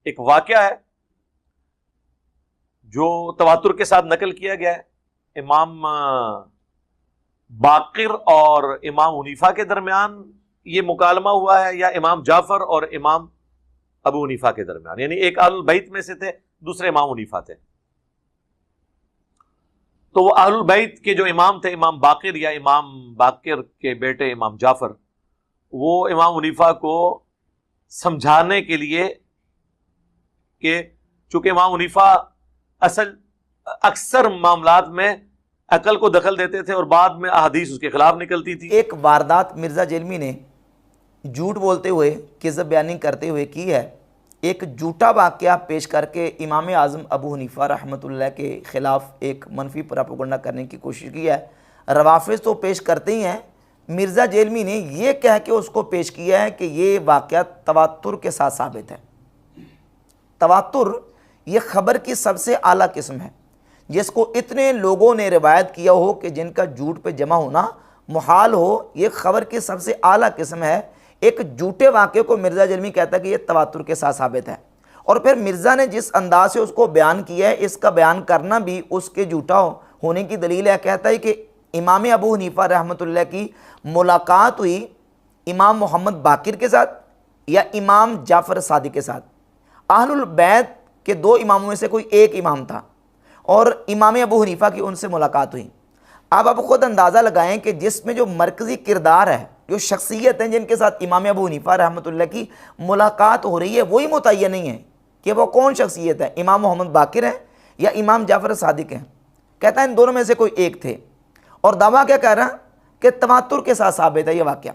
एक वाकया है जो तवातुर के साथ नकल किया गया है। इमाम बाकिर और इमाम हनीफा के दरमियान ये मुकालमा हुआ है, या इमाम जाफर और इमाम अबू हनीफा के दरमियान, यानी एक अहलुल बैत में से थे, दूसरे इमाम हनीफा थे। तो वो अहलुल बैत के जो इमाम थे, इमाम बाकिर या इमाम बाकिर के बेटे इमाम जाफर, वो इमाम हनीफा को समझाने के लिए कि चूंकि इमाम हनीफा अक्सर मामलात में अकल को दखल देते थे और बाद में अहादीस उसके खिलाफ निकलती थी। एक वारदात मिर्ज़ा जेलमी ने झूठ बोलते हुए, किज़ब बयानी करते हुए की है। एक झूठा वाक़या पेश करके इमाम आज़म अबू हनीफा रहमतुल्लाह के ख़िलाफ़ एक मनफी प्रोपेगेंडा करने की कोशिश की है। रवाफ़िज़ तो पेश करते ही हैं, मिर्ज़ा जेलमी ने यह कह के उसको पेश किया है कि ये वाक़या तवातुर के साथ साबित है। तवातुर ये ख़बर की सबसे आला किस्म है, जिसको इतने लोगों ने रिवायत किया हो कि जिनका झूठ पे जमा होना मुहाल हो, ये ख़बर की सबसे आला किस्म है। एक झूठे वाक़े को मिर्ज़ा जेलमी कहता है कि ये तवातुर के साथ साबित है, और फिर मिर्ज़ा ने जिस अंदाज से उसको बयान किया है, इसका बयान करना भी उसके झूठा होने की दलील है। कहता है कि इमाम अबू हनीफा रहमतुल्लाह की मुलाकात हुई इमाम मोहम्मद बाकिर के साथ या इमाम जाफ़र सादिक के साथ। अहलुल बैत के दो इमामों में से कोई एक इमाम था और इमाम अबू हनीफा की उनसे मुलाकात हुई। अब आप ख़ुद अंदाज़ा लगाएं कि जिसमें जो मरकज़ी किरदार है, जो शख्सियत हैं जिनके साथ इमाम अबू हनीफा रहमतुल्लाह की मुलाकात हो रही है, वही मुतय्यन नहीं है कि वो कौन शख्सियत है, इमाम मोहम्मद बाकिर हैं या इमाम जाफ़र सादिक हैं। कहता है इन दोनों में से कोई एक थे, और दावा क्या कह रहा है कि तवातुर के साथ साबित है ये वाक़या,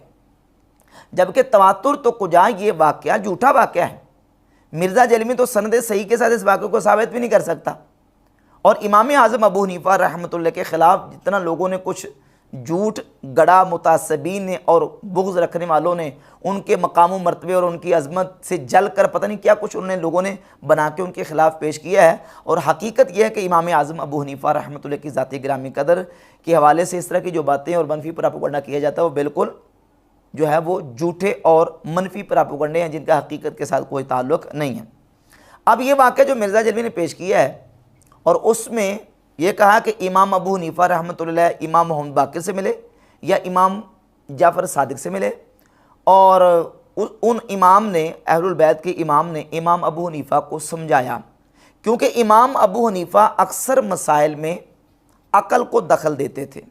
जबकि तवातुर तो कुजा ये वाक़या झूठा वाक़या है। मिर्ज़ा जेलमी तो सनद सही के साथ इस वाक़े को साबित भी नहीं कर सकता। और इमाम आज़म अबू हनीफा रहमतुल्लाह के ख़िलाफ़ जितना लोगों ने कुछ झूठ गड़ा, मुतासबीन ने और बुग़्ज़ रखने वालों ने उनके मकाम मरतबे और उनकी अज़मत से जल कर पता नहीं क्या कुछ उन्होंने लोगों ने बना के उनके ख़िलाफ़ पेश किया है। और हकीकत यह है कि इमाम आज़म अबू हनीफा रहमतुल्लाह की ज़ाती गिरामी कदर के हवाले से इस तरह की जो बातें और मनफी प्रोपेगेंडा किया जाता है वो बिल्कुल जो है वो झूठे और मनफी प्रोपेगेंडे हैं, जिनका हकीकत के साथ कोई ताल्लुक़ नहीं है। अब ये वाक़या जो मिर्ज़ा जेलमी ने पेश किया है, और उसमें यह कहा कि इमाम अबू हनीफा रहमतुल्लाह इमाम मोहम्मद बाकिर से मिले या इमाम जाफ़र सादिक से मिले, और उन इमाम ने, अहलुल बैत के इमाम ने इमाम अबू हनीफा को समझाया, क्योंकि इमाम अबू हनीफा अक्सर मसाइल में अक़ल को दखल देते थे,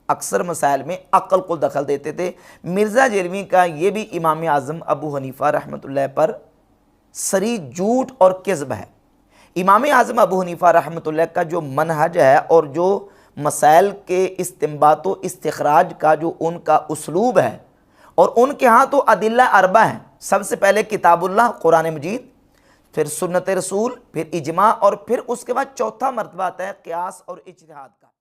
अक्सर मसाइल में अक़ल को दखल देते थे। मिर्ज़ा जेलमी का ये भी इमाम आज़म अबू हनीफा रहमतुल्लाह पर सरी झूठ और किज़्ब है। इमाम आज़म अबू हनीफा रहमतुल्लाह का जो मनहज है और जो मसाइल के इस्तिंबात व इस्तिखराज का जो उनका उसलूब है, और उनके यहाँ तो अदिल्ला अरबा हैं, सबसे पहले किताबुल्लाह कुरान मजीद, फिर सुन्नत रसूल, फिर इजमा, और फिर उसके बाद चौथा मरतबा आता है क़ियास और इज्तिहाद का।